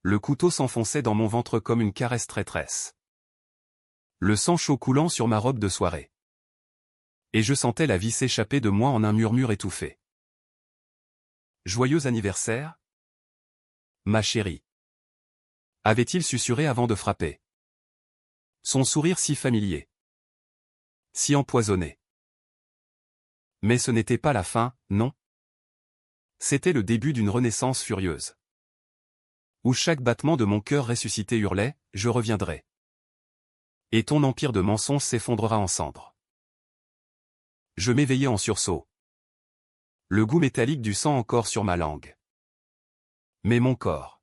Le couteau s'enfonçait dans mon ventre comme une caresse traîtresse. Le sang chaud coulant sur ma robe de soirée. Et je sentais la vie s'échapper de moi en un murmure étouffé. Joyeux anniversaire, ma chérie. Avait-il susurré avant de frapper. Son sourire si familier. Si empoisonné. Mais ce n'était pas la fin, non. C'était le début d'une renaissance furieuse. Où chaque battement de mon cœur ressuscité hurlait, je reviendrai. Et ton empire de mensonges s'effondrera en cendres. Je m'éveillai en sursaut. Le goût métallique du sang encore sur ma langue. Mais mon corps.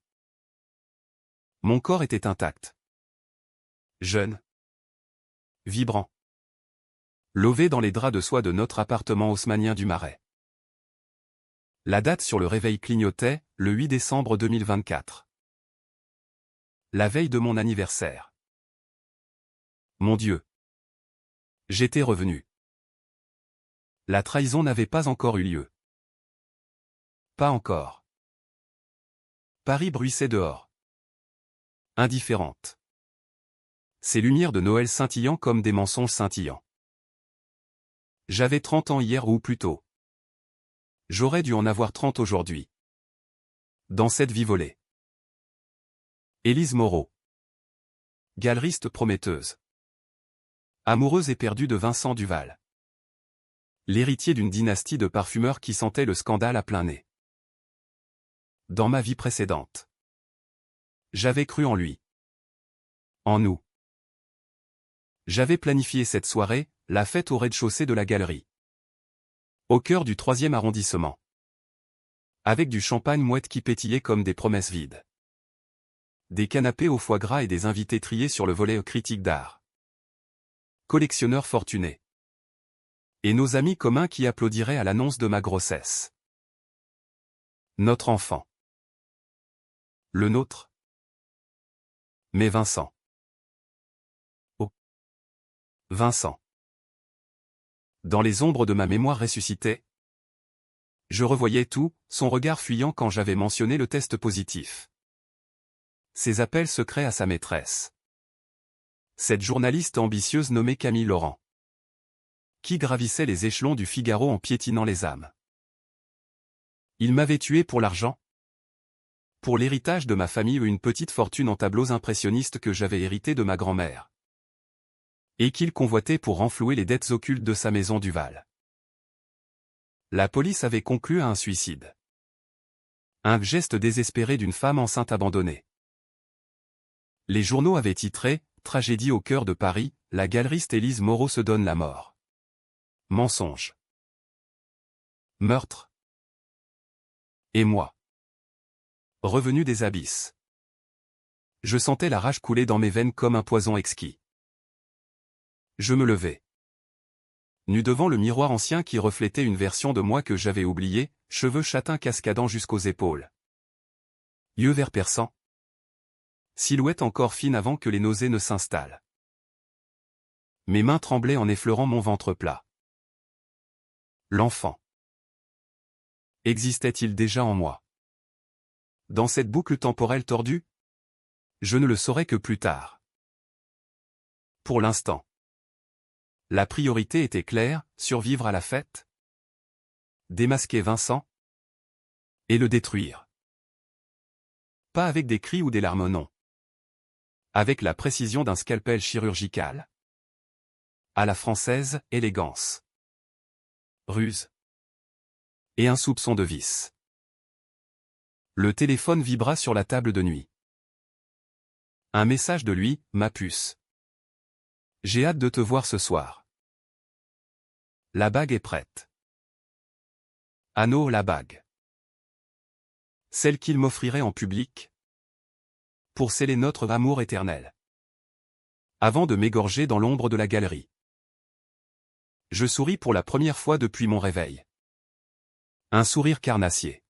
Mon corps était intact. Jeune. Vibrant. Lové dans les draps de soie de notre appartement haussmannien du Marais. La date sur le réveil clignotait, le 8 décembre 2024. La veille de mon anniversaire. Mon Dieu. J'étais revenu. La trahison n'avait pas encore eu lieu. Pas encore. Paris bruissait dehors. Indifférente. Ses lumières de Noël scintillant comme des mensonges scintillants. J'avais 30 ans hier ou plus tôt. J'aurais dû en avoir 30 aujourd'hui. Dans cette vie volée. Élise Moreau. Galeriste prometteuse. Amoureuse et perdue de Vincent Duval. L'héritier d'une dynastie de parfumeurs qui sentait le scandale à plein nez. Dans ma vie précédente. J'avais cru en lui. En nous. J'avais planifié cette soirée, la fête au rez-de-chaussée de la galerie. Au cœur du 3e arrondissement. Avec du champagne mouette qui pétillait comme des promesses vides. Des canapés au foie gras et des invités triés sur le volet critique d'art. Collectionneurs fortunés. Et nos amis communs qui applaudiraient à l'annonce de ma grossesse. Notre enfant. Le nôtre. Mais Vincent. Oh. Vincent. Dans les ombres de ma mémoire ressuscitée. Je revoyais tout, son regard fuyant quand j'avais mentionné le test positif. Ses appels secrets à sa maîtresse. Cette journaliste ambitieuse nommée Camille Laurent. Qui gravissait les échelons du Figaro en piétinant les âmes. Il m'avait tué pour l'argent. Pour l'héritage de ma famille ou une petite fortune en tableaux impressionnistes que j'avais hérité de ma grand-mère. Et qu'il convoitait pour renflouer les dettes occultes de sa maison Duval. La police avait conclu à un suicide. Un geste désespéré d'une femme enceinte abandonnée. Les journaux avaient titré « Tragédie au cœur de Paris, la galeriste Élise Moreau se donne la mort ». Mensonge. Meurtre. Et moi. Revenu des abysses. Je sentais la rage couler dans mes veines comme un poison exquis. Je me levai. Nu devant le miroir ancien qui reflétait une version de moi que j'avais oubliée, cheveux châtains cascadant jusqu'aux épaules. Yeux verts perçants. Silhouette encore fine avant que les nausées ne s'installent. Mes mains tremblaient en effleurant mon ventre plat. L'enfant. Existait-il déjà en moi? Dans cette boucle temporelle tordue? Je ne le saurais que plus tard. Pour l'instant. La priorité était claire, survivre à la fête. Démasquer Vincent. Et le détruire. Pas avec des cris ou des larmes, non. Avec la précision d'un scalpel chirurgical. À la française, élégance. Ruse. Et un soupçon de vice. Le téléphone vibra sur la table de nuit. Un message de lui, ma puce. J'ai hâte de te voir ce soir. La bague est prête. Anneau, la bague. Celle qu'il m'offrirait en public. Pour sceller notre amour éternel. Avant de m'égorger dans l'ombre de la galerie. Je souris pour la première fois depuis mon réveil. Un sourire carnassier.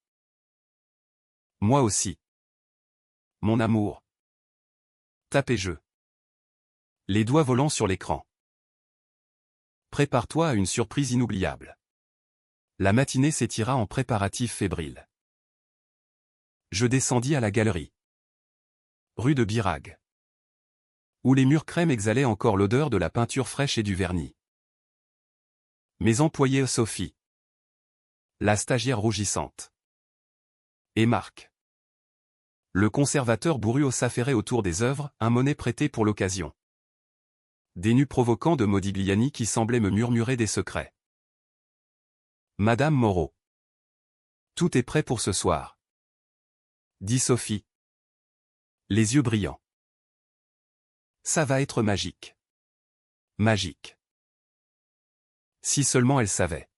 Moi aussi. Mon amour. Tapez jeu. Les doigts volants sur l'écran. Prépare-toi à une surprise inoubliable. La matinée s'étira en préparatifs fébriles. Je descendis à la galerie. Rue de Birague. Où les murs crème exhalaient encore l'odeur de la peinture fraîche et du vernis. Mes employés Sophie. La stagiaire rougissante. Et Marc. Le conservateur bourru s'affairait autour des œuvres, un monnaie prêté pour l'occasion. Des nus provocants de Modigliani qui semblaient me murmurer des secrets. Madame Moreau. Tout est prêt pour ce soir, dit Sophie. Les yeux brillants. Ça va être magique. Magique. Si seulement elle savait.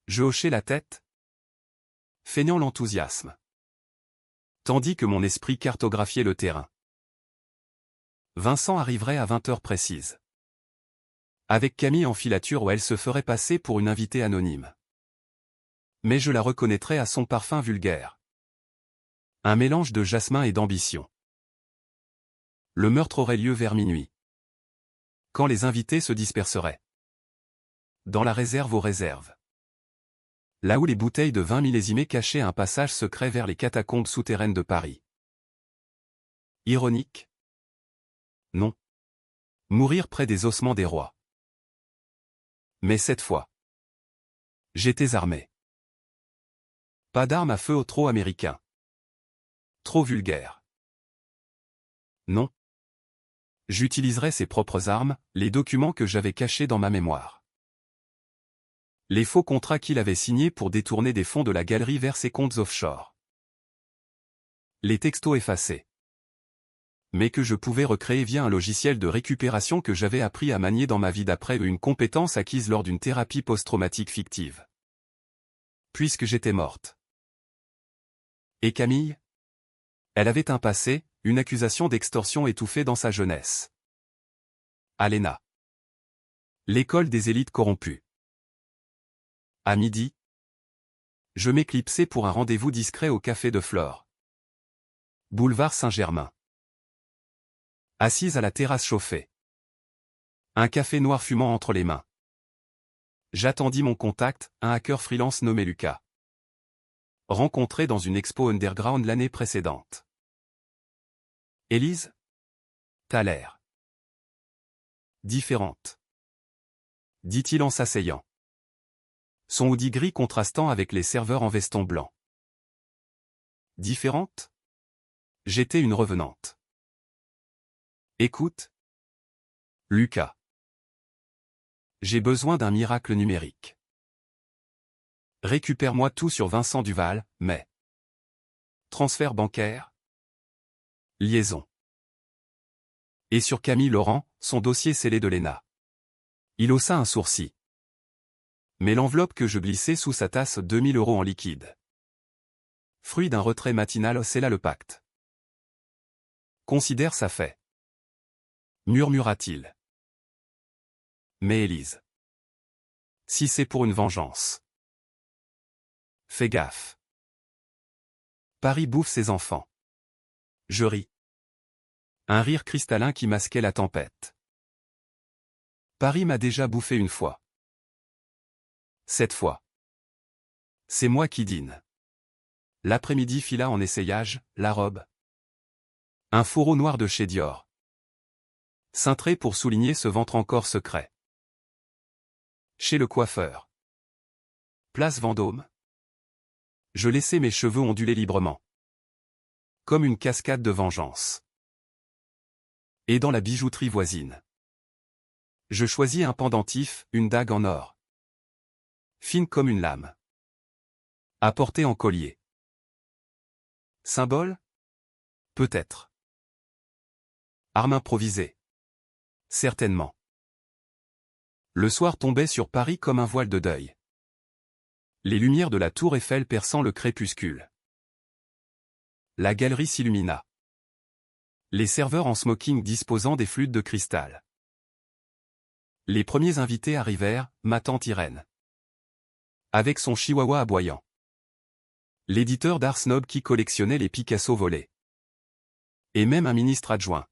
Je hochai la tête, feignant l'enthousiasme. Tandis que mon esprit cartographiait le terrain. Vincent arriverait à 20 heures précises. Avec Camille en filature où elle se ferait passer pour une invitée anonyme. Mais je la reconnaîtrais à son parfum vulgaire. Un mélange de jasmin et d'ambition. Le meurtre aurait lieu vers minuit. Quand les invités se disperseraient. Dans la réserve aux réserves. Là où les bouteilles de vin millésimés cachaient un passage secret vers les catacombes souterraines de Paris. Ironique? Non. Mourir près des ossements des rois. Mais cette fois, j'étais armé. Pas d'armes à feu au trop américain. Trop vulgaire. Non. J'utiliserai ses propres armes, les documents que j'avais cachés dans ma mémoire. Les faux contrats qu'il avait signés pour détourner des fonds de la galerie vers ses comptes offshore. Les textos effacés. Mais que je pouvais recréer via un logiciel de récupération que j'avais appris à manier dans ma vie d'après une compétence acquise lors d'une thérapie post-traumatique fictive. Puisque j'étais morte. Et Camille? Elle avait un passé, une accusation d'extorsion étouffée dans sa jeunesse. Alena. L'école des élites corrompues. À midi, je m'éclipsai pour un rendez-vous discret au café de Flore. Boulevard Saint-Germain. Assise à la terrasse chauffée. Un café noir fumant entre les mains. J'attendis mon contact, un hacker freelance nommé Lucas. Rencontré dans une expo underground l'année précédente. Élise? T'as l'air différente, dit-il en s'asseyant. Son hoodie gris contrastant avec les serveurs en veston blanc. Différente? J'étais une revenante. Écoute. Lucas. J'ai besoin d'un miracle numérique. Récupère-moi tout sur Vincent Duval, mais... Transfert bancaire? Liaison. Et sur Camille Laurent, son dossier scellé de l'ENA. Il haussa un sourcil. Mais l'enveloppe que je glissais sous sa tasse 2000 € en liquide. Fruit d'un retrait matinal scella le pacte. Considère ça fait. Murmura-t-il. Mais Élise. Si c'est pour une vengeance. Fais gaffe. Paris bouffe ses enfants. Je ris. Un rire cristallin qui masquait la tempête. Paris m'a déjà bouffé une fois. Cette fois. C'est moi qui dîne. L'après-midi fila en essayage, la robe. Un fourreau noir de chez Dior. Cintré pour souligner ce ventre encore secret. Chez le coiffeur. Place Vendôme. Je laissais mes cheveux onduler librement. Comme une cascade de vengeance. Et dans la bijouterie voisine. Je choisis un pendentif, une dague en or. Fine comme une lame. À porter en collier. Symbole? Peut-être. Arme improvisée. Certainement. Le soir tombait sur Paris comme un voile de deuil. Les lumières de la tour Eiffel perçant le crépuscule. La galerie s'illumina. Les serveurs en smoking disposant des flûtes de cristal. Les premiers invités arrivèrent, ma tante Irène. Avec son chihuahua aboyant. L'éditeur d'art snob qui collectionnait les Picasso volés. Et même un ministre adjoint.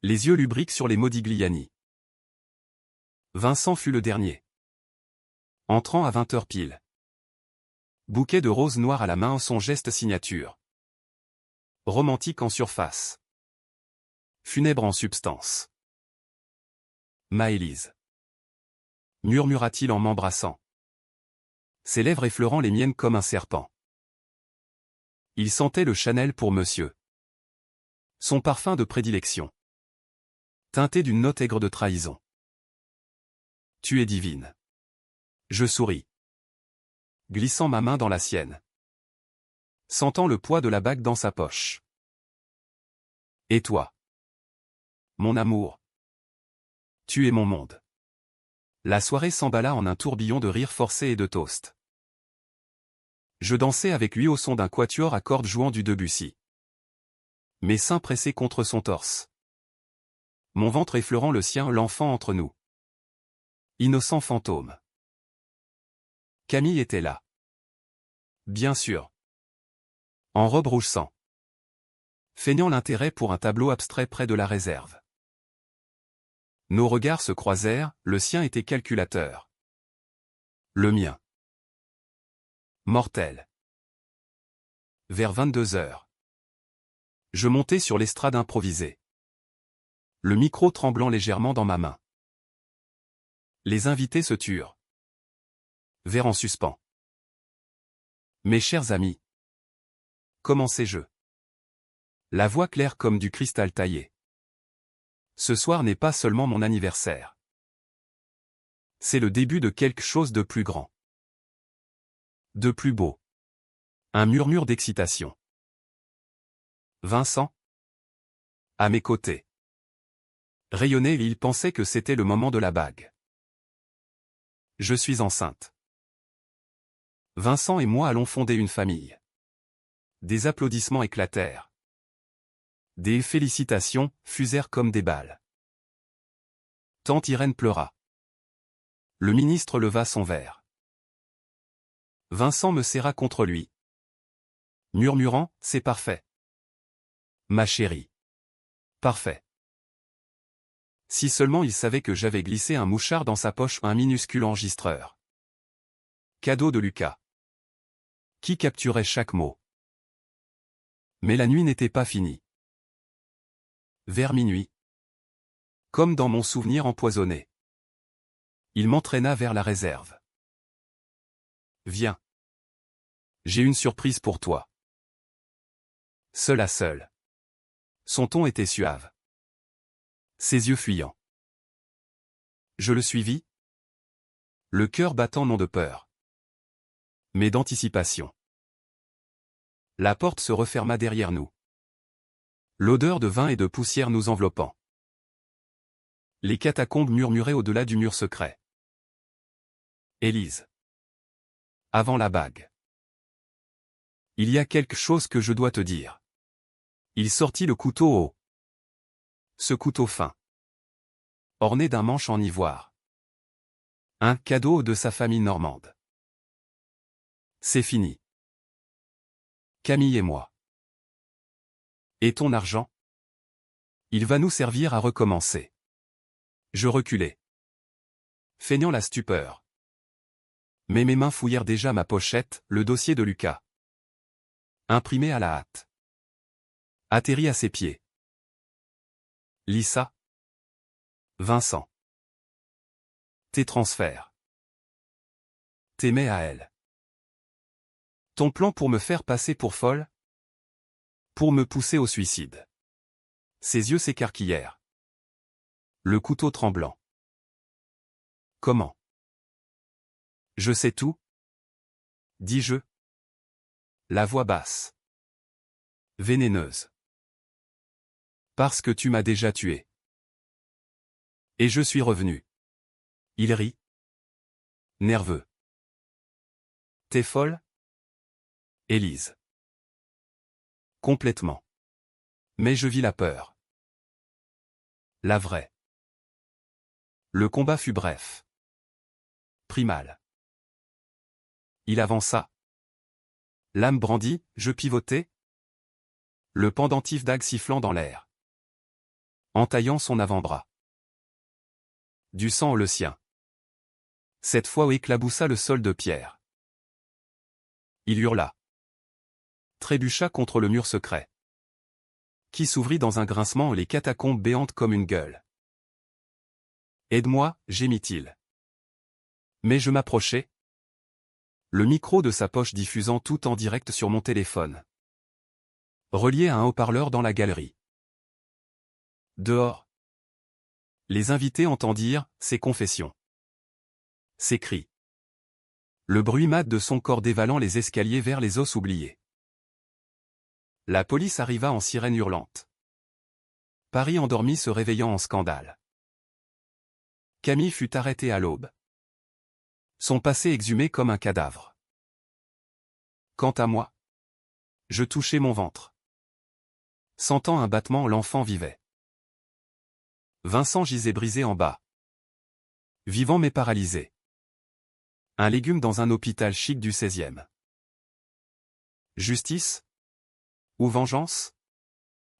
Les yeux lubriques sur les Modigliani. Vincent fut le dernier. Entrant à 20 heures pile. Bouquet de roses noires à la main, son geste signature. Romantique en surface. Funèbre en substance. Maëlys. Murmura-t-il en m'embrassant. Ses lèvres effleurant les miennes comme un serpent. Il sentait le Chanel pour monsieur. Son parfum de prédilection. Teinté d'une note aigre de trahison. Tu es divine. Je souris. Glissant ma main dans la sienne. Sentant le poids de la bague dans sa poche. Et toi? Mon amour. Tu es mon monde. La soirée s'emballa en un tourbillon de rires forcés et de toasts. Je dansais avec lui au son d'un quatuor à cordes jouant du Debussy. Mes seins pressés contre son torse. Mon ventre effleurant le sien, l'enfant entre nous. Innocent fantôme. Camille était là. Bien sûr. En robe rouge sang. Feignant l'intérêt pour un tableau abstrait près de la réserve. Nos regards se croisèrent, le sien était calculateur. Le mien. Mortel. Vers 22 heures. Je montai sur l'estrade improvisée. Le micro tremblant légèrement dans ma main. Les invités se turent. Verre en suspens. Mes chers amis. Commençai-je. La voix claire comme du cristal taillé. Ce soir n'est pas seulement mon anniversaire. C'est le début de quelque chose de plus grand. De plus beau. Un murmure d'excitation. Vincent. À mes côtés. Rayonnait et il pensait que c'était le moment de la bague. Je suis enceinte. Vincent et moi allons fonder une famille. Des applaudissements éclatèrent. Des félicitations fusèrent comme des balles. Tante Irène pleura. Le ministre leva son verre. Vincent me serra contre lui. Murmurant, c'est parfait. Ma chérie. Parfait. Si seulement il savait que j'avais glissé un mouchard dans sa poche, un minuscule enregistreur. Cadeau de Lucas. Qui capturait chaque mot. Mais la nuit n'était pas finie. Vers minuit. Comme dans mon souvenir empoisonné. Il m'entraîna vers la réserve. Viens. J'ai une surprise pour toi. Seul à seul. Son ton était suave. Ses yeux fuyants. Je le suivis. Le cœur battant non de peur. Mais d'anticipation. La porte se referma derrière nous. L'odeur de vin et de poussière nous enveloppant. Les catacombes murmuraient au-delà du mur secret. Élise. Avant la bague. Il y a quelque chose que je dois te dire. Il sortit le couteau haut. Ce couteau fin. Orné d'un manche en ivoire. Un cadeau de sa famille normande. C'est fini. Camille et moi. Et ton argent? Il va nous servir à recommencer. Je reculai. Feignant la stupeur. Mais mes mains fouillèrent déjà ma pochette, le dossier de Lucas. Imprimé à la hâte. Atterri à ses pieds. Lisa. Vincent. Tes transferts. T'aimais à elle. Ton plan pour me faire passer pour folle? Pour me pousser au suicide. Ses yeux s'écarquillèrent. Le couteau tremblant. Comment? Je sais tout? Dis-je. La voix basse. Vénéneuse. Parce que tu m'as déjà tué. Et je suis revenu. Il rit. Nerveux. T'es folle? Élise. Complètement. Mais je vis la peur. La vraie. Le combat fut bref. Primal. Il avança. L'âme brandie, je pivotais. Le pendentif dague sifflant dans l'air. Entaillant son avant-bras. Du sang le sien. Cette fois éclaboussa le sol de pierre. Il hurla. Trébucha contre le mur secret. qui s'ouvrit dans un grincement, les catacombes béantes comme une gueule. Aide-moi, gémit-il. Mais je m'approchai. Le micro de sa poche diffusant tout en direct sur mon téléphone. Relié à un haut-parleur dans la galerie. Dehors. Les invités entendirent ses confessions. Ses cris. Le bruit mat de son corps dévalant les escaliers vers les os oubliés. La police arriva en sirène hurlante. Paris endormi se réveillant en scandale. Camille fut arrêtée à l'aube. Son passé exhumé comme un cadavre. Quant à moi, je touchai mon ventre. Sentant un battement, l'enfant vivait. Vincent gisait brisé en bas. Vivant mais paralysé. Un légume dans un hôpital chic du 16e. Justice? Ou vengeance?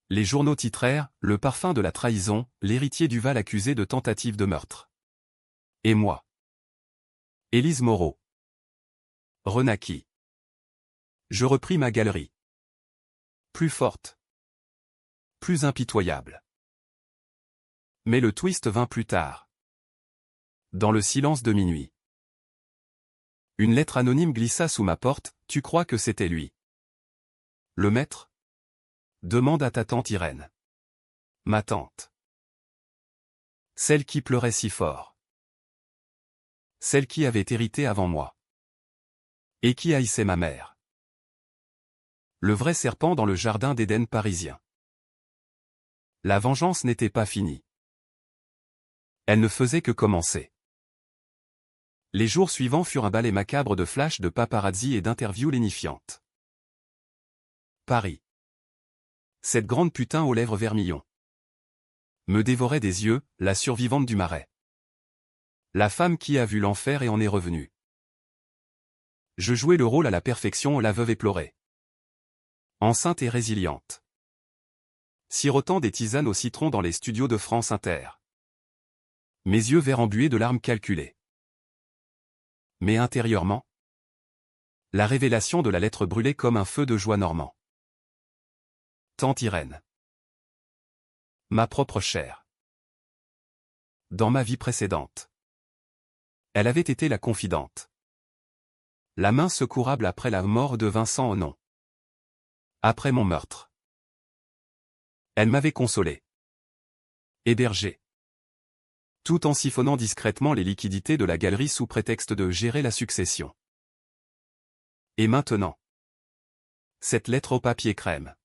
Les journaux titrèrent « Le parfum de la trahison, l'héritier Duval accusé de tentative de meurtre ». Et moi? Élise Moreau. Renaquis. Je repris ma galerie. Plus forte. Plus impitoyable. Mais le twist vint plus tard. Dans le silence de minuit. Une lettre anonyme glissa sous ma porte, tu crois que c'était lui? Le maître? Demande à ta tante Irène. Ma tante. Celle qui pleurait si fort. Celle qui avait hérité avant moi. Et qui haïssait ma mère. Le vrai serpent dans le jardin d'Éden parisien. La vengeance n'était pas finie. Elle ne faisait que commencer. Les jours suivants furent un balai macabre de flashs de paparazzi et d'interviews lénifiantes. Paris. Cette grande putain aux lèvres vermillon. Me dévorait des yeux, la survivante du Marais. La femme qui a vu l'enfer et en est revenue. Je jouais le rôle à la perfection, la veuve éplorée. Enceinte et résiliente. Sirotant des tisanes au citron dans les studios de France Inter. Mes yeux verts embués de larmes calculées. Mais intérieurement, la révélation de la lettre brûlait comme un feu de joie normand. Tante Irène. Ma propre chair. Dans ma vie précédente. Elle avait été la confidente. La main secourable après la mort de Vincent Onon. Après mon meurtre. Elle m'avait consolé. Hébergé. Tout en siphonnant discrètement les liquidités de la galerie sous prétexte de gérer la succession. Et maintenant. Cette lettre au papier crème.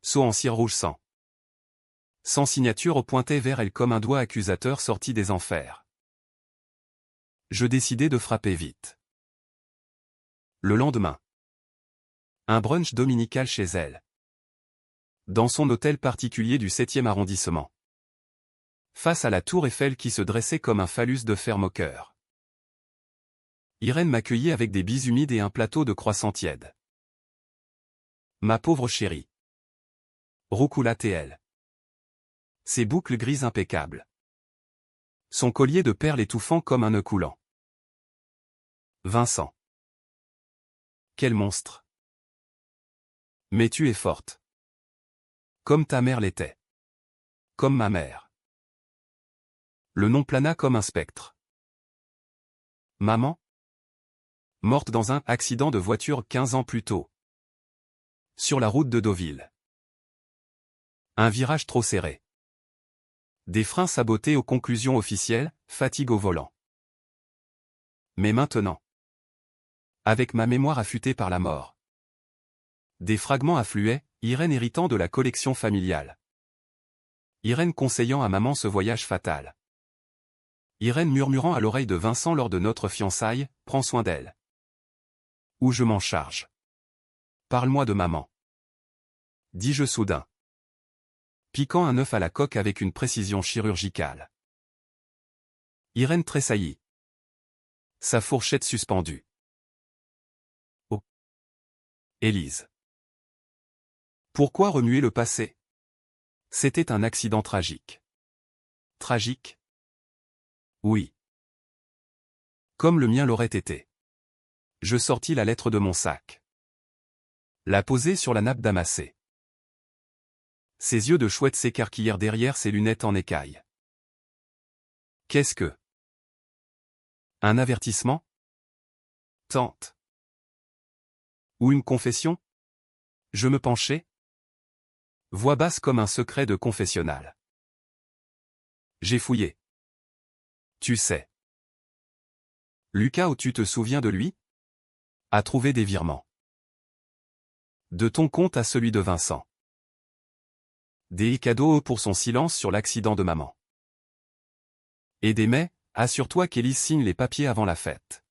Sceau en cire rouge sang. Sans signature pointait vers elle comme un doigt accusateur sorti des enfers. Je décidai de frapper vite. Le lendemain. Un brunch dominical chez elle. Dans son hôtel particulier du 7e arrondissement. Face à la tour Eiffel qui se dressait comme un phallus de fer moqueur. Irène m'accueillit avec des bis humides et un plateau de croissants tièdes. Ma pauvre chérie. Roucoula-t-elle. Ses boucles grises impeccables. Son collier de perles étouffant comme un nœud coulant. Vincent. Quel monstre. Mais tu es forte. Comme ta mère l'était. Comme ma mère. Le nom plana comme un spectre. Maman? Morte dans un accident de voiture 15 ans plus tôt. Sur la route de Deauville. Un virage trop serré. Des freins sabotés aux conclusions officielles, fatigue au volant. Mais maintenant. Avec ma mémoire affûtée par la mort. Des fragments affluaient, Irène héritant de la collection familiale. Irène conseillant à maman ce voyage fatal. Irène murmurant à l'oreille de Vincent lors de notre fiançailles, prends soin d'elle. Ou je m'en charge. Parle-moi de maman. Dis-je soudain. Piquant un œuf à la coque avec une précision chirurgicale. Irène tressaillit. Sa fourchette suspendue. Oh. Élise. Pourquoi remuer le passé? C'était un accident tragique. Tragique? Oui. Comme le mien l'aurait été. Je sortis la lettre de mon sac. La posai sur la nappe damassée. Ses yeux de chouette s'écarquillèrent derrière ses lunettes en écaille. Qu'est-ce que? Un avertissement? Tante. Ou une confession? Je me penchai. Voix basse comme un secret de confessionnal. J'ai fouillé. Tu sais. Lucas, où tu te souviens de lui? A trouvé des virements. De ton compte à celui de Vincent. Des cadeaux pour son silence sur l'accident de maman. Et des mais, assure-toi qu'Élise signe les papiers avant la fête.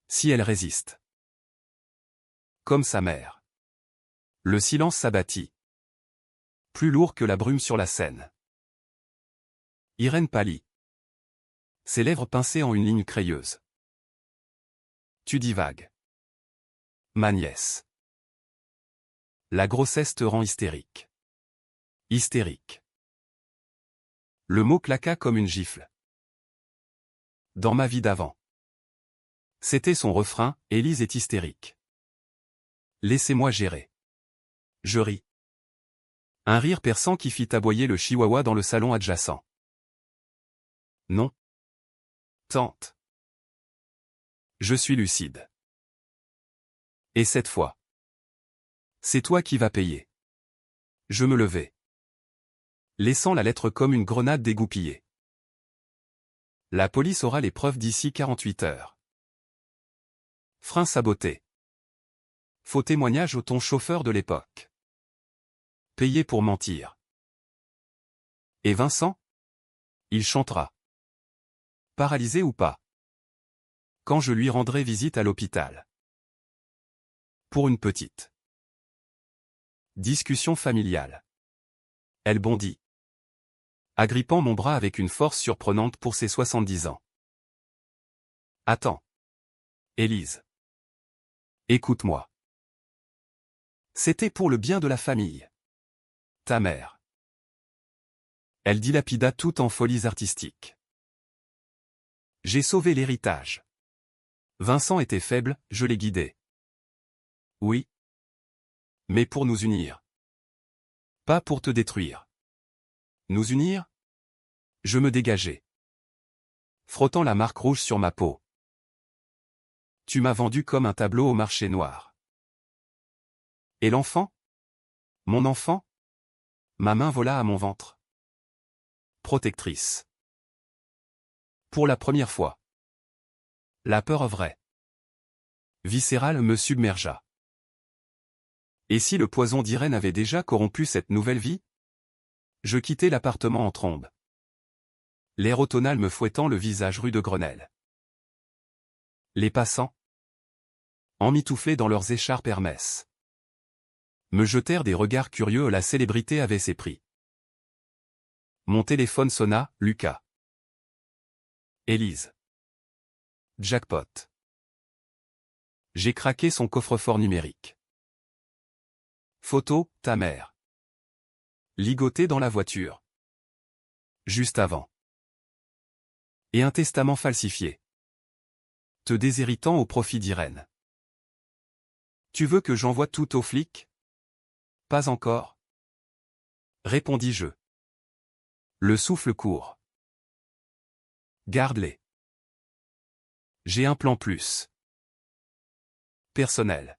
Si elle résiste. Comme sa mère. Le silence s'abattit. Plus lourd que la brume sur la Seine. Irène pâlit. Ses lèvres pincées en une ligne crayeuse. Tu divagues. Ma nièce. La grossesse te rend hystérique. Hystérique. Le mot claqua comme une gifle. Dans ma vie d'avant. C'était son refrain, Élise est hystérique. Laissez-moi gérer. Je ris. Un rire perçant qui fit aboyer le chihuahua dans le salon adjacent. Non. Tante. Je suis lucide. Et cette fois. C'est toi qui vas payer. Je me levai. Laissant la lettre comme une grenade dégoupillée. La police aura les preuves d'ici 48 heures. Frein saboté. Faux témoignage au ton chauffeur de l'époque. Payé pour mentir. Et Vincent? Il chantera. Paralysé ou pas? Quand je lui rendrai visite à l'hôpital. Pour une petite. Discussion familiale. Elle bondit. Agrippant mon bras avec une force surprenante pour ses 70 ans. Attends. Élise. Écoute-moi. C'était pour le bien de la famille. Ta mère. Elle dilapida tout en folies artistiques. J'ai sauvé l'héritage. Vincent était faible, je l'ai guidé. Oui. Mais pour nous unir. Pas pour te détruire. Nous unir? Je me dégageai. Frottant la marque rouge sur ma peau. Tu m'as vendu comme un tableau au marché noir. Et l'enfant? Mon enfant? Ma main vola à mon ventre. Protectrice. Pour la première fois. La peur vraie. Viscérale me submergea. Et si le poison d'Irène avait déjà corrompu cette nouvelle vie? Je quittai l'appartement en trombe. L'air automnal me fouettant le visage rue de Grenelle. Les passants, emmitouflés dans leurs écharpes Hermès, me jetèrent des regards curieux. La célébrité avait ses prix. Mon téléphone sonna, Lucas. Élise. Jackpot. J'ai craqué son coffre-fort numérique. Photo, ta mère. Ligotée dans la voiture. Juste avant. Et un testament falsifié. Te déshéritant au profit d'Irène. Tu veux que j'envoie tout aux flics? Pas encore. Répondis-je. Le souffle court. Garde-les. J'ai un plan plus. Personnel.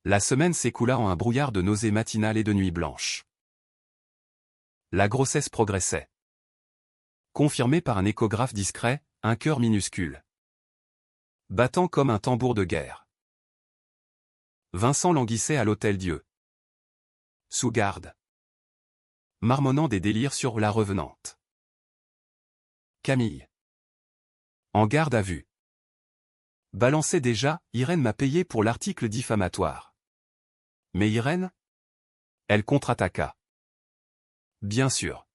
La semaine s'écoula en un brouillard de nausées matinales et de nuits blanches. La grossesse progressait. Confirmée par un échographe discret, un cœur minuscule. Battant comme un tambour de guerre. Vincent languissait à l'Hôtel-Dieu. Sous garde. Marmonnant des délires sur la revenante. Camille. En garde à vue. Balançait déjà, Irène m'a payé pour l'article diffamatoire. Mais Irène? Elle contre-attaqua. Bien sûr.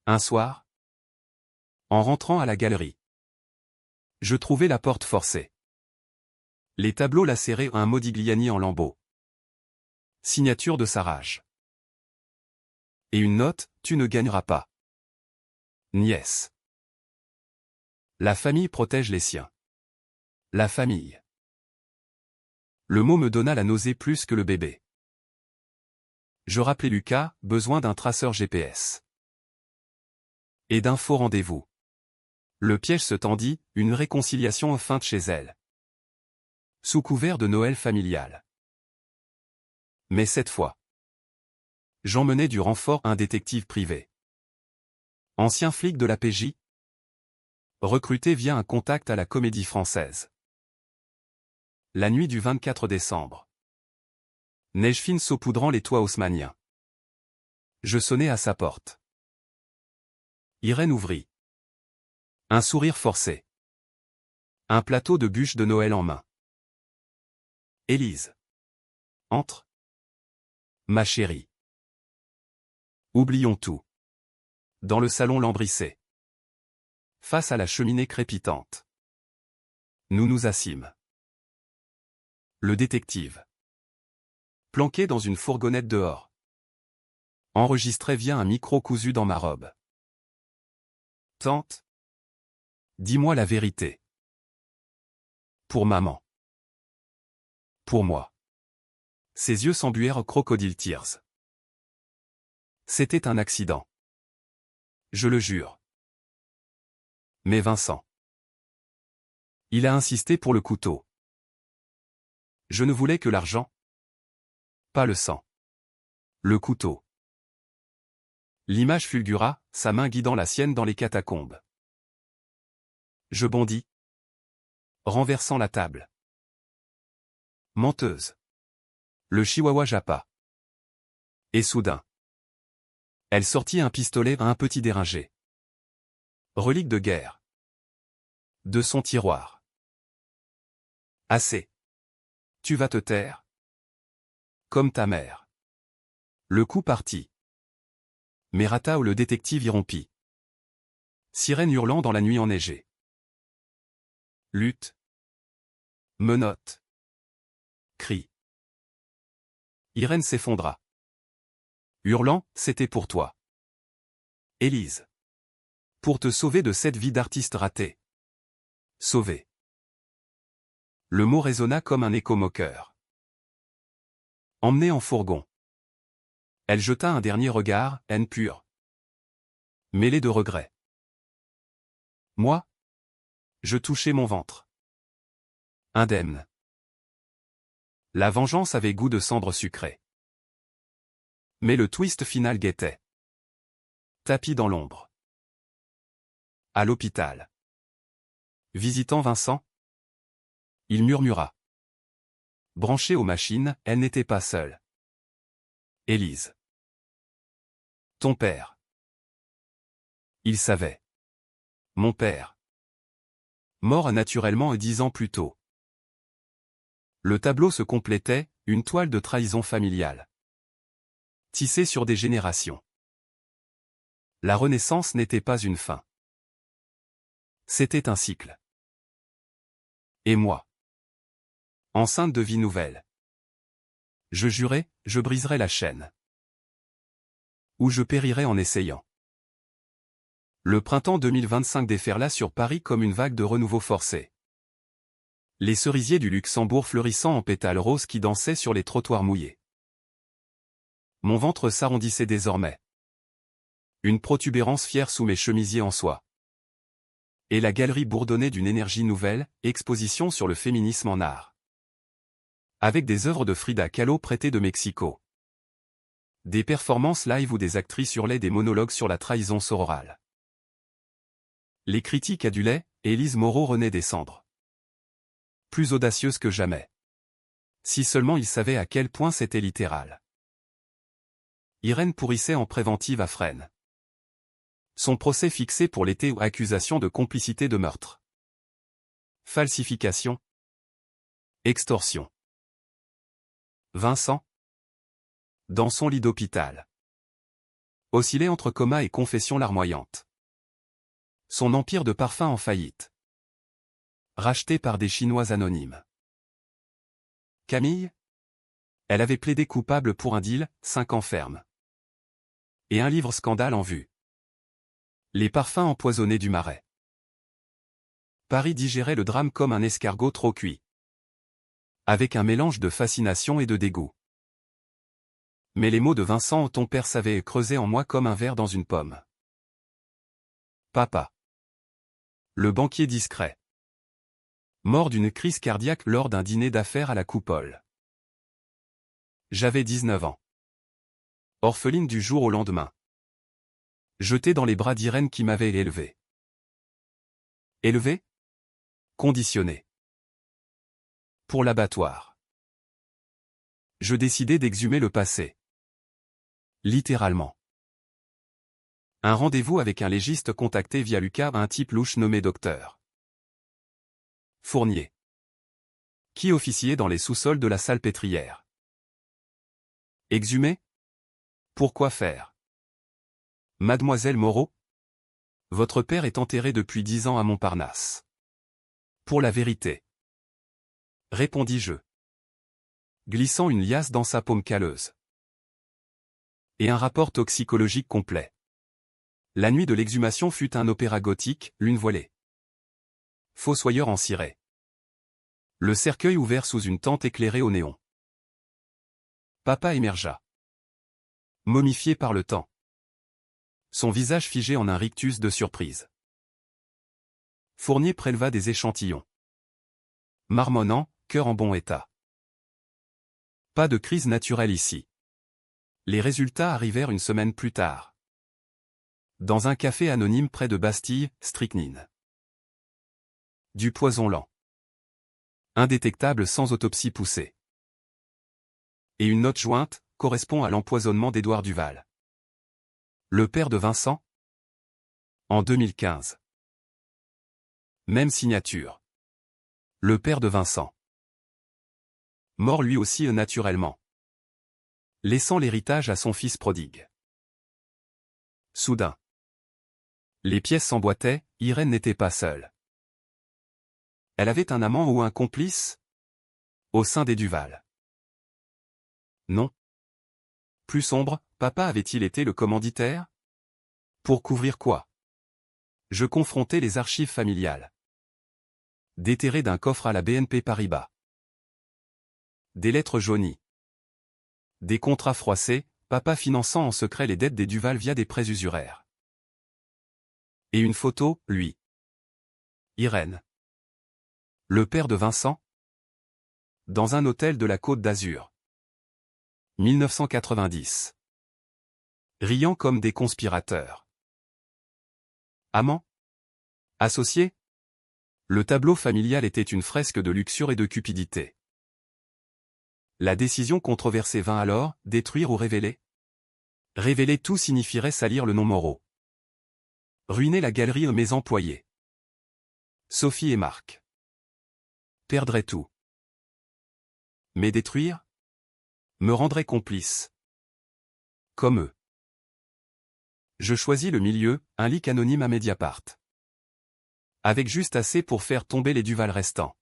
Un soir, en rentrant à la galerie, je trouvai la porte forcée. Les tableaux lacérés, un Modigliani en lambeaux. Signature de sa rage. Et une note, tu ne gagneras pas. Nièce. La famille protège les siens. La famille. Le mot me donna la nausée plus que le bébé. Je rappelai Lucas, besoin d'un traceur GPS. Et d'un faux rendez-vous. Le piège se tendit, une réconciliation feinte chez elle. Sous couvert de Noël familial. Mais cette fois, j'emmenai du renfort un détective privé. Ancien flic de la PJ. Recruté via un contact à la Comédie Française. La nuit du 24 décembre. Neige fine saupoudrant les toits haussmanniens. Je sonnai à sa porte. Irène ouvrit. Un sourire forcé. Un plateau de bûches de Noël en main. Élise. Entre. Ma chérie. Oublions tout. Dans le salon lambrissé. Face à la cheminée crépitante. Nous nous assîmes. Le détective. Planqué dans une fourgonnette dehors. Enregistré via un micro cousu dans ma robe. Tante. Dis-moi la vérité. Pour maman. Pour moi. Ses yeux s'embuèrent crocodile tears. C'était un accident. Je le jure. Mais Vincent. Il a insisté pour le couteau. Je ne voulais que l'argent. Pas le sang. Le couteau. L'image fulgura, sa main guidant la sienne dans les catacombes. Je bondis. Renversant la table. Menteuse. Le chihuahua jappa. Et soudain. Elle sortit un pistolet à un petit déringer. Relique de guerre. De son tiroir. Assez. Tu vas te taire. Comme ta mère. Le coup partit. Mais Rata ou le détective y rompit. Sirène hurlant dans la nuit enneigée. Lutte. Menottes. Cris. Irène s'effondra. Hurlant, c'était pour toi. Élise. Pour te sauver de cette vie d'artiste raté. Sauver. Le mot résonna comme un écho moqueur. Emmenée en fourgon. Elle jeta un dernier regard, haine pure. Mêlée de regret. Moi? Je touchais mon ventre. Indemne. La vengeance avait goût de cendre sucrée. Mais le twist final guettait. Tapis dans l'ombre. À l'hôpital. Visitant Vincent. Il murmura. Branchée aux machines, elle n'était pas seule. Élise. Ton père. Il savait. Mon père. Mort naturellement 10 ans plus tôt. Le tableau se complétait, une toile de trahison familiale. Tissée sur des générations. La renaissance n'était pas une fin. C'était un cycle. Et moi. Enceinte de vie nouvelle. Je jurais, je briserais la chaîne. Ou je périrais en essayant. Le printemps 2025 déferla sur Paris comme une vague de renouveau forcé. Les cerisiers du Luxembourg fleurissant en pétales roses qui dansaient sur les trottoirs mouillés. Mon ventre s'arrondissait désormais. Une protubérance fière sous mes chemisiers en soie. Et la galerie bourdonnait d'une énergie nouvelle, exposition sur le féminisme en art. Avec des œuvres de Frida Kahlo prêtées de Mexico. Des performances live où des actrices hurlaient des monologues sur la trahison sororale. Les critiques adulaient, Élise Moreau renaît des cendres. Plus audacieuse que jamais. Si seulement il savait à quel point c'était littéral. Irène pourrissait en préventive à Fresnes. Son procès fixé pour l'été ou accusation de complicité de meurtre. Falsification. Extorsion. Vincent. Dans son lit d'hôpital. Oscillait entre coma et confession larmoyante. Son empire de parfum en faillite. Racheté par des Chinois anonymes. Camille. Elle avait plaidé coupable pour un deal, 5 ans ferme. Et un livre scandale en vue. Les parfums empoisonnés du Marais. Paris digérait le drame comme un escargot trop cuit. Avec un mélange de fascination et de dégoût. Mais les mots de Vincent, ton père savait, creusaient en moi comme un ver dans une pomme. Papa. Le banquier discret. Mort d'une crise cardiaque lors d'un dîner d'affaires à la Coupole. J'avais 19 ans. Orpheline du jour au lendemain. Jetée dans les bras d'Irène qui m'avait élevé. Élevé? Conditionné. Pour l'abattoir. Je décidai d'exhumer le passé. Littéralement. Un rendez-vous avec un légiste contacté via Lucas, un type louche nommé Docteur Fournier. Qui officiait dans les sous-sols de la salpêtrière. Exhumer? Pourquoi faire? Mademoiselle Moreau? Votre père est enterré depuis 10 ans à Montparnasse. Pour la vérité. Répondis-je. Glissant une liasse dans sa paume calleuse. Et un rapport toxicologique complet. La nuit de l'exhumation fut un opéra gothique, lune voilée. Fossoyeur en ciré. Le cercueil ouvert sous une tente éclairée au néon. Papa émergea. Momifié par le temps. Son visage figé en un rictus de surprise. Fournier préleva des échantillons. Marmonnant, cœur en bon état. Pas de crise naturelle ici. Les résultats arrivèrent une semaine plus tard. Dans un café anonyme près de Bastille, strychnine. Du poison lent. Indétectable sans autopsie poussée. Et une note jointe, correspond à l'empoisonnement d'Édouard Duval. Le père de Vincent? En 2015. Même signature. Le père de Vincent. Mort lui aussi naturellement. Laissant l'héritage à son fils prodigue. Soudain. Les pièces s'emboîtaient, Irène n'était pas seule. Elle avait un amant ou un complice? Au sein des Duval. Non. Plus sombre, papa avait-il été le commanditaire? Pour couvrir quoi? Je confrontais les archives familiales. Déterrées d'un coffre à la BNP Paribas. Des lettres jaunies. Des contrats froissés, papa finançant en secret les dettes des Duval via des prêts usuraires. Et une photo, lui. Irène. Le père de Vincent? Dans un hôtel de la Côte d'Azur. 1990. Riant comme des conspirateurs. Amants? Associés? Le tableau familial était une fresque de luxure et de cupidité. La décision controversée vint alors, détruire ou révéler? Révéler tout signifierait salir le nom Moreau. Ruiner la galerie de mes employés. Sophie et Marc. Perdrait tout. Mais détruire? Me rendrait complice. Comme eux. Je choisis le milieu, un leak anonyme à Mediapart. Avec juste assez pour faire tomber les Duval restants.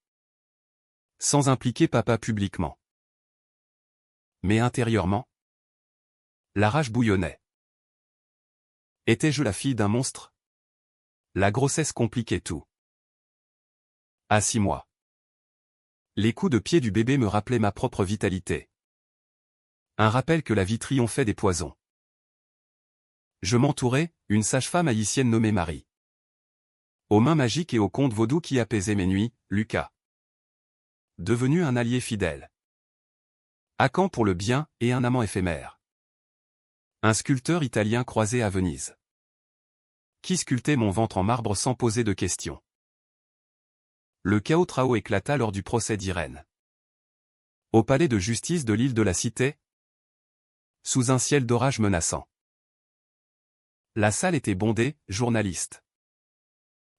Sans impliquer papa publiquement. Mais intérieurement? La rage bouillonnait. Étais-je la fille d'un monstre? La grossesse compliquait tout. À 6 mois. Les coups de pied du bébé me rappelaient ma propre vitalité. Un rappel que la vie triomphait des poisons. Je m'entourais, une sage-femme haïtienne nommée Marie. Aux mains magiques et aux contes vaudous qui apaisaient mes nuits, Lucas. Devenu un allié fidèle. À Caen pour le bien, et un amant éphémère. Un sculpteur italien croisé à Venise. Qui sculptait mon ventre en marbre sans poser de questions. Le chaos trao éclata lors du procès d'Irène. Au palais de justice de l'île de la Cité. Sous un ciel d'orage menaçant. La salle était bondée, journalistes.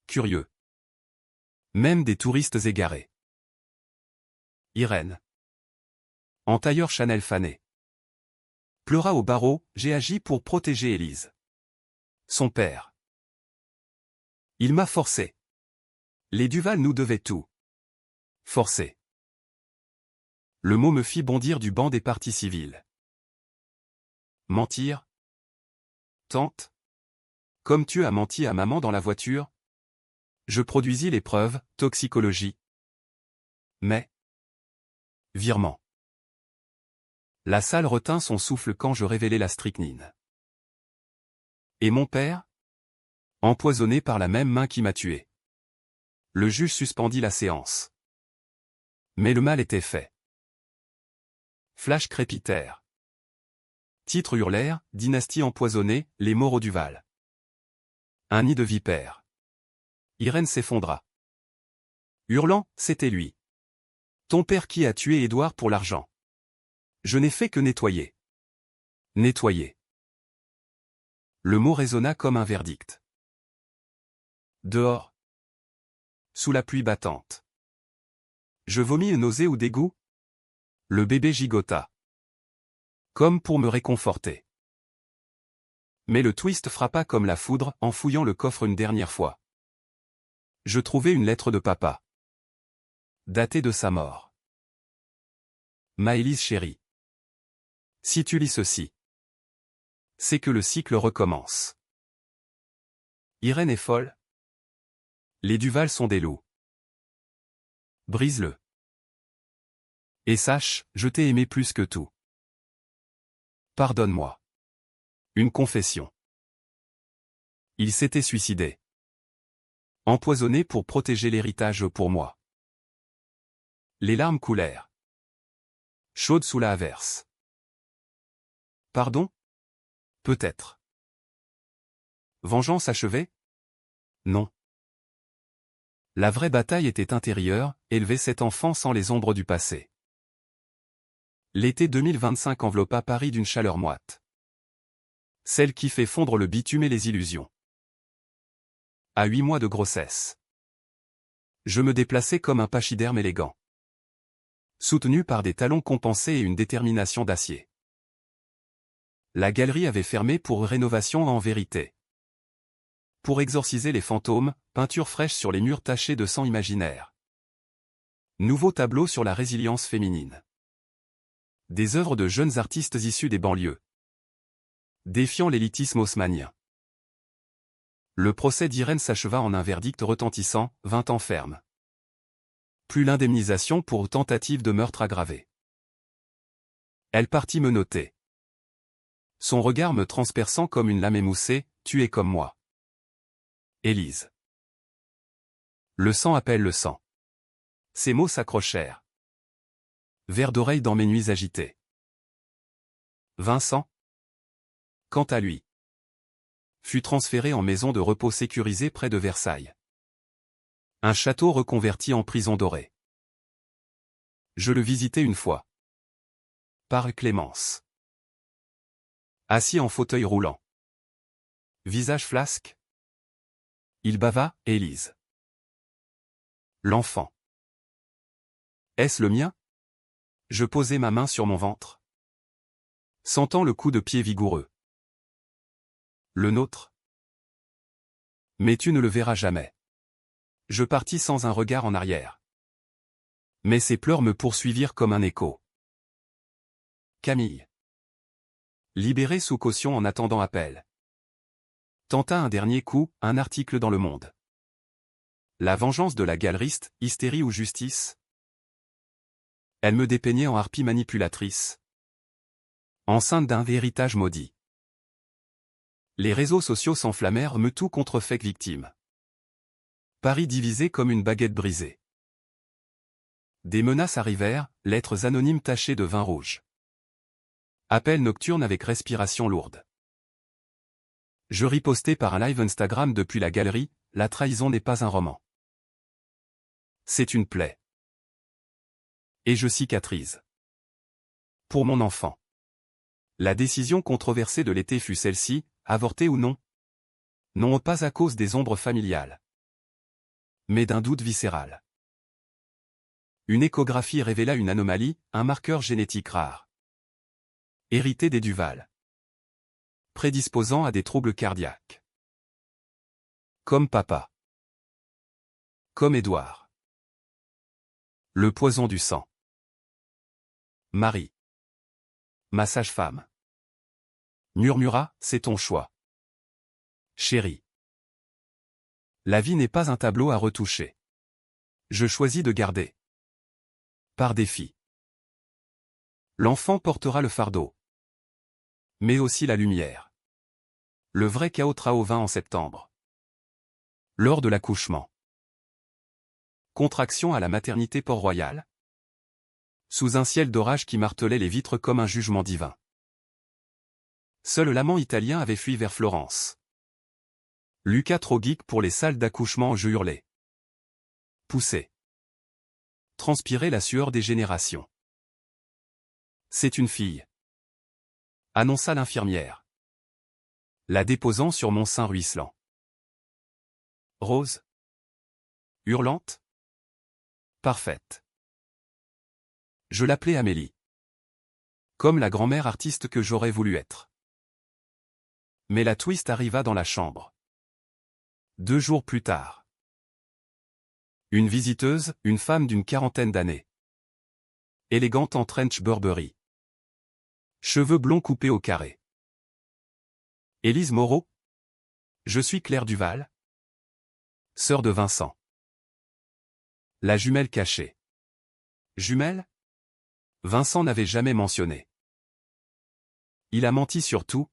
Curieux. Même des touristes égarés. Irène. En tailleur Chanel fané. Pleura au barreau, j'ai agi pour protéger Élise. Son père. Il m'a forcé. Les Duval nous devaient tout. Forcé. Le mot me fit bondir du banc des parties civiles. Mentir? Tante? Comme tu as menti à maman dans la voiture? Je produisis les preuves, toxicologie. Mais. Virement. La salle retint son souffle quand je révélai la strychnine. Et mon père? Empoisonné par la même main qui m'a tué. Le juge suspendit la séance. Mais le mal était fait. Flash crépitèrent. Titres hurlèrent, dynastie empoisonnée, les morts au Duval. Un nid de vipères. Irène s'effondra. Hurlant, c'était lui. Ton père qui a tué Édouard pour l'argent. Je n'ai fait que nettoyer. Nettoyer. Le mot résonna comme un verdict. Dehors. Sous la pluie battante. Je vomis une nausée ou dégoût? Le bébé gigota. Comme pour me réconforter. Mais le twist frappa comme la foudre en fouillant le coffre une dernière fois. Je trouvai une lettre de papa. Datée de sa mort. Maëlys chérie. Si tu lis ceci, c'est que le cycle recommence. Irène est folle. Les Duval sont des loups. Brise-le. Et sache, je t'ai aimé plus que tout. Pardonne-moi. Une confession. Il s'était suicidé. Empoisonné pour protéger l'héritage pour moi. Les larmes coulèrent. Chaudes sous la averse. Pardon? Peut-être. Vengeance achevée? Non. La vraie bataille était intérieure, élever cet enfant sans les ombres du passé. L'été 2025 enveloppa Paris d'une chaleur moite. Celle qui fait fondre le bitume et les illusions. À 8 mois de grossesse. Je me déplaçais comme un pachyderme élégant. Soutenu par des talons compensés et une détermination d'acier. La galerie avait fermé pour rénovation en vérité. Pour exorciser les fantômes, peinture fraîche sur les murs tachés de sang imaginaire. Nouveau tableau sur la résilience féminine. Des œuvres de jeunes artistes issus des banlieues. Défiant l'élitisme haussmannien. Le procès d'Irène s'acheva en un verdict retentissant, 20 ans ferme. Plus l'indemnisation pour tentative de meurtre aggravé. Elle partit menottée. Son regard me transperçant comme une lame émoussée, tu es comme moi. Élise. Le sang appelle le sang. Ces mots s'accrochèrent. Vers d'oreille dans mes nuits agitées. Vincent, quant à lui, fut transféré en maison de repos sécurisée près de Versailles. Un château reconverti en prison dorée. Je le visitai une fois. Par Clémence. Assis en fauteuil roulant. Visage flasque. Il bava, Élise. L'enfant. Est-ce le mien? Je posai ma main sur mon ventre. Sentant le coup de pied vigoureux. Le nôtre? Mais tu ne le verras jamais. Je partis sans un regard en arrière. Mais ses pleurs me poursuivirent comme un écho. Camille. Libérée sous caution en attendant appel. Tenta un dernier coup, un article dans Le Monde. La vengeance de la galeriste, hystérie ou justice? Elle me dépeignait en harpie manipulatrice. Enceinte d'un héritage maudit. Les réseaux sociaux s'enflammèrent me tout contre fake victime. Paris divisé comme une baguette brisée. Des menaces arrivèrent, lettres anonymes tachées de vin rouge. Appel nocturne avec respiration lourde. Je ripostai par un live Instagram depuis la galerie, la trahison n'est pas un roman. C'est une plaie. Et je cicatrise. Pour mon enfant. La décision controversée de l'été fut celle-ci, avorter ou non? Non, pas à cause des ombres familiales. Mais d'un doute viscéral. Une échographie révéla une anomalie, un marqueur génétique rare. Hérité des Duval. Prédisposant à des troubles cardiaques. Comme papa. Comme Édouard. Le poison du sang. Marie. Ma sage-femme. Murmura, c'est ton choix. Chérie. La vie n'est pas un tableau à retoucher. Je choisis de garder. Par défi. L'enfant portera le fardeau. Mais aussi la lumière. Le vrai chaos Traovin en septembre. Lors de l'accouchement. Contraction à la maternité Port-Royal. Sous un ciel d'orage qui martelait les vitres comme un jugement divin. Seul l'amant italien avait fui vers Florence. Lucas trop geek pour les salles d'accouchement, je hurlais. Poussé. Transpirer la sueur des générations. C'est une fille. Annonça l'infirmière. La déposant sur mon sein ruisselant. Rose. Hurlante. Parfaite. Je l'appelais Amélie. Comme la grand-mère artiste que j'aurais voulu être. Mais la twist arriva dans la chambre. 2 jours plus tard. Une visiteuse, une femme d'une quarantaine d'années. Élégante en trench Burberry. Cheveux blonds coupés au carré. Élise Moreau. Je suis Claire Duval. Sœur de Vincent. La jumelle cachée. Jumelle? Vincent n'avait jamais mentionné. Il a menti sur tout,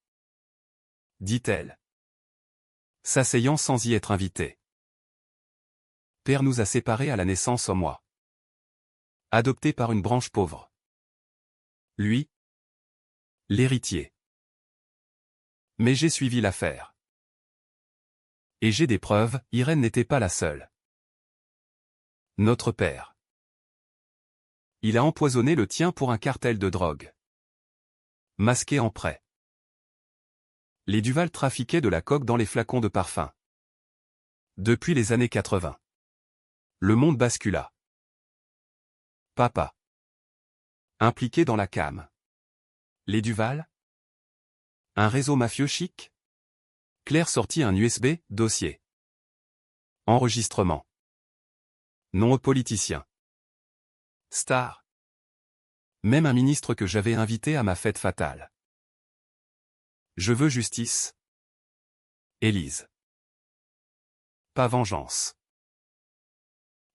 dit-elle, s'asseyant sans y être invitée. Père nous a séparés à la naissance au mois. Adopté par une branche pauvre. Lui, l'héritier. Mais j'ai suivi l'affaire. Et j'ai des preuves, Irène n'était pas la seule. Notre père. Il a empoisonné le tien pour un cartel de drogue. Masqué en prêt. Les Duval trafiquaient de la coke dans les flacons de parfum. Depuis les années 80. Le monde bascula. Papa. Impliqué dans la cam. Les Duval? Un réseau mafieux chic? Claire sortit un USB, dossier. Enregistrement. Nom au politicien. Star. Même un ministre que j'avais invité à ma fête fatale. Je veux justice. Élise. Pas vengeance.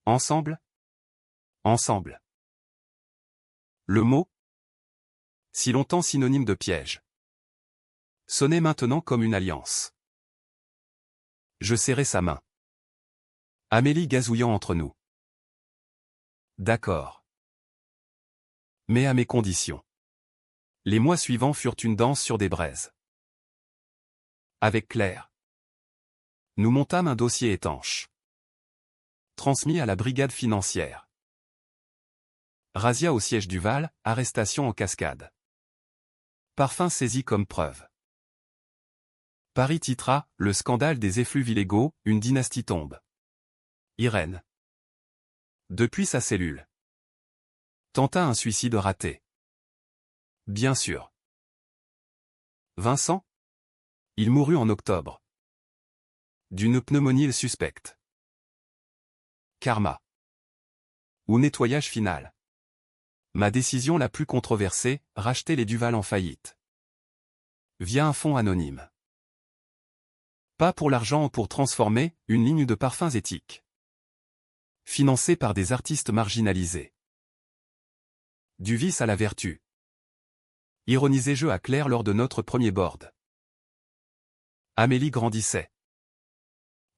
Ensemble? Ensemble. Le mot? Si longtemps synonyme de piège. Sonnait maintenant comme une alliance. Je serrai sa main. Amélie gazouillant entre nous. D'accord. Mais à mes conditions. Les mois suivants furent une danse sur des braises. Avec Claire. Nous montâmes un dossier étanche. Transmis à la brigade financière. Razzia au siège du Val, arrestation en cascade. Parfum saisi comme preuve. Paris titra, le scandale des effluves illégaux, une dynastie tombe. Irène. Depuis sa cellule. Tenta un suicide raté. Bien sûr. Vincent? Il mourut en octobre. D'une pneumonie suspecte. Karma. Ou nettoyage final. Ma décision la plus controversée, racheter les Duval en faillite. Via un fonds anonyme. Pas pour l'argent ou pour transformer, une ligne de parfums éthiques. Financée par des artistes marginalisés. Du vice à la vertu. Ironisais-je à Claire lors de notre premier board. Amélie grandissait.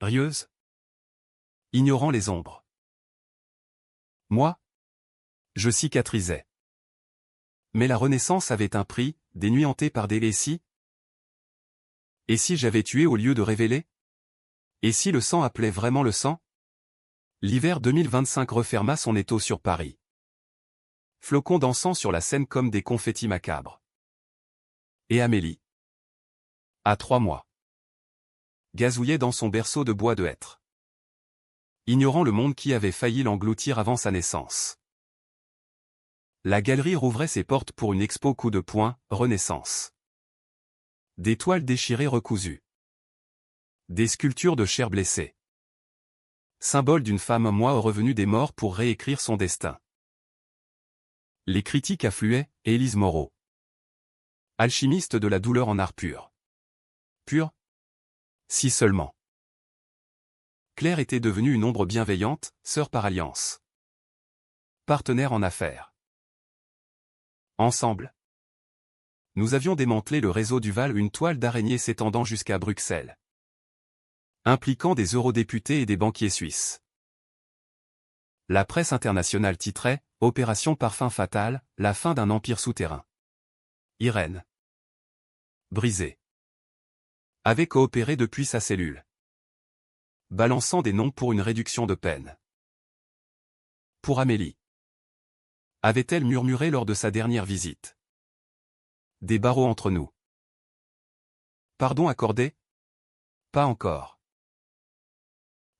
Rieuse. Ignorant les ombres. Moi? Je cicatrisais. Mais la renaissance avait un prix, dénuanté par des récits. Et si j'avais tué au lieu de révéler? Et si le sang appelait vraiment le sang? L'hiver 2025 referma son étau sur Paris. Flocons dansant sur la scène comme des confettis macabres. Et Amélie. À 3 mois. Gazouillait dans son berceau de bois de hêtre. Ignorant le monde qui avait failli l'engloutir avant sa naissance. La galerie rouvrait ses portes pour une expo coup de poing, Renaissance. Des toiles déchirées recousues. Des sculptures de chair blessée. Symbole d'une femme moi au revenu des morts pour réécrire son destin. Les critiques affluaient, Élise Moreau. Alchimiste de la douleur en art pur. Pur? Si seulement. Claire était devenue une ombre bienveillante, sœur par alliance. Partenaire en affaires. Ensemble, nous avions démantelé le réseau du Val, une toile d'araignée s'étendant jusqu'à Bruxelles, impliquant des eurodéputés et des banquiers suisses. La presse internationale titrait « Opération Parfum Fatal, la fin d'un empire souterrain ». Irène, brisée, avait coopéré depuis sa cellule, balançant des noms pour une réduction de peine. Pour Amélie, avait-elle murmuré lors de sa dernière visite? Des barreaux entre nous. Pardon accordé? Pas encore.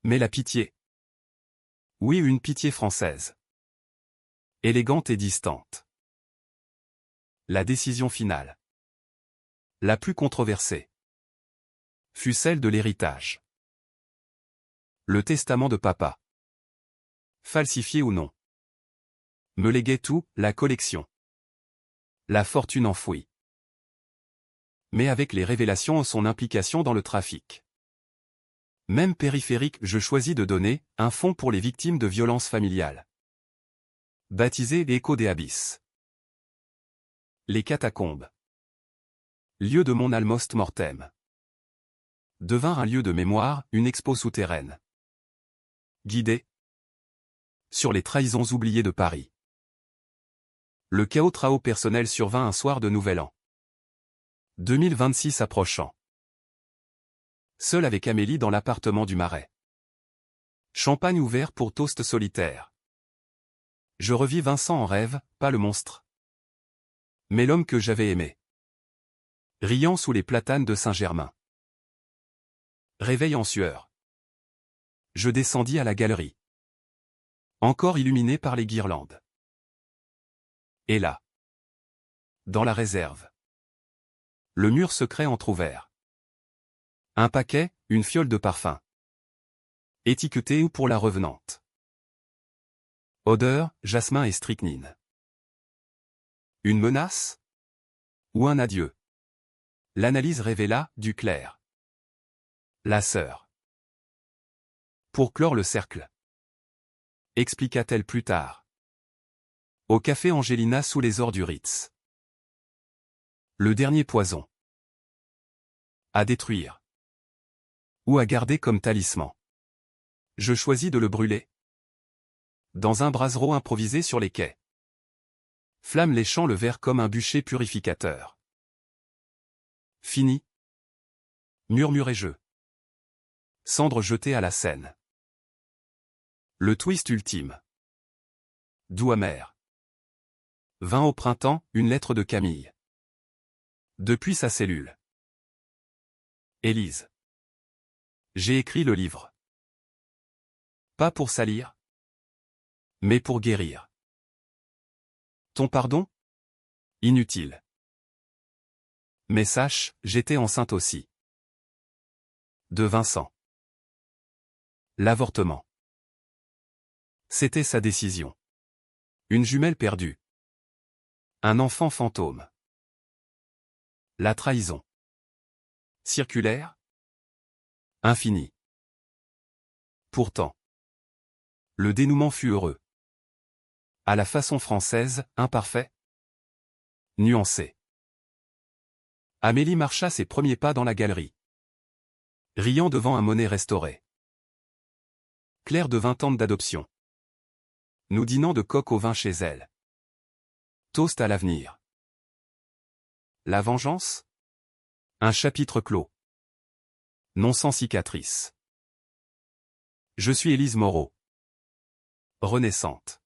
Mais la pitié. Oui, une pitié française. Élégante et distante. La décision finale, la plus controversée, fut celle de l'héritage. Le testament de papa. Falsifié ou non. Me léguait tout, la collection. La fortune enfouie. Mais avec les révélations son implication dans le trafic. Même périphérique, je choisis de donner un fonds pour les victimes de violences familiales. Baptisé l'Écho des Abysses. Les catacombes. Lieu de mon almost mortem. Devinrent un lieu de mémoire, une expo souterraine. Guidé sur les trahisons oubliées de Paris. Le chaos trao personnel survint un soir de Nouvel An. 2026 approchant. Seul avec Amélie dans l'appartement du Marais. Champagne ouvert pour toast solitaire. Je revis Vincent en rêve, pas le monstre, mais l'homme que j'avais aimé. Riant sous les platanes de Saint-Germain. Réveil en sueur. Je descendis à la galerie. Encore illuminée par les guirlandes. Et là, dans la réserve, le mur secret entr'ouvert. Un paquet, une fiole de parfum. Étiqueté ou pour la revenante. Odeur, jasmin et strychnine. Une menace? Ou un adieu? L'analyse révéla, du clair. La sœur. Pour clore le cercle. Expliqua-t-elle plus tard. Au café Angelina sous les ors du Ritz. Le dernier poison. À détruire. Ou à garder comme talisman. Je choisis de le brûler. Dans un brasero improvisé sur les quais. Flamme léchant le verre comme un bûcher purificateur. Fini. Murmurai-je. Cendre jetée à la Seine. Le twist ultime. Doux amer. Vint au printemps, une lettre de Camille. Depuis sa cellule. Élise. J'ai écrit le livre. Pas pour salir, mais pour guérir. Ton pardon? Inutile. Mais sache, j'étais enceinte aussi. De Vincent. L'avortement. C'était sa décision. Une jumelle perdue. Un enfant fantôme. La trahison. Circulaire. Infini. Pourtant. Le dénouement fut heureux. À la façon française, imparfait. Nuancé. Amélie marcha ses premiers pas dans la galerie. Riant devant un Monet restauré. Claire de 20 ans d'adoption. Nous dînant de coq au vin chez elle. Toast à l'avenir. La vengeance? Un chapitre clos. Non sans cicatrice. Je suis Élise Moreau. Renaissante.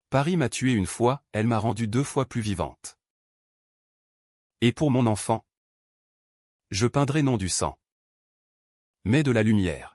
Paris m'a tuée une fois, elle m'a rendue 2 fois plus vivante. Et pour mon enfant, je peindrai non du sang, mais de la lumière.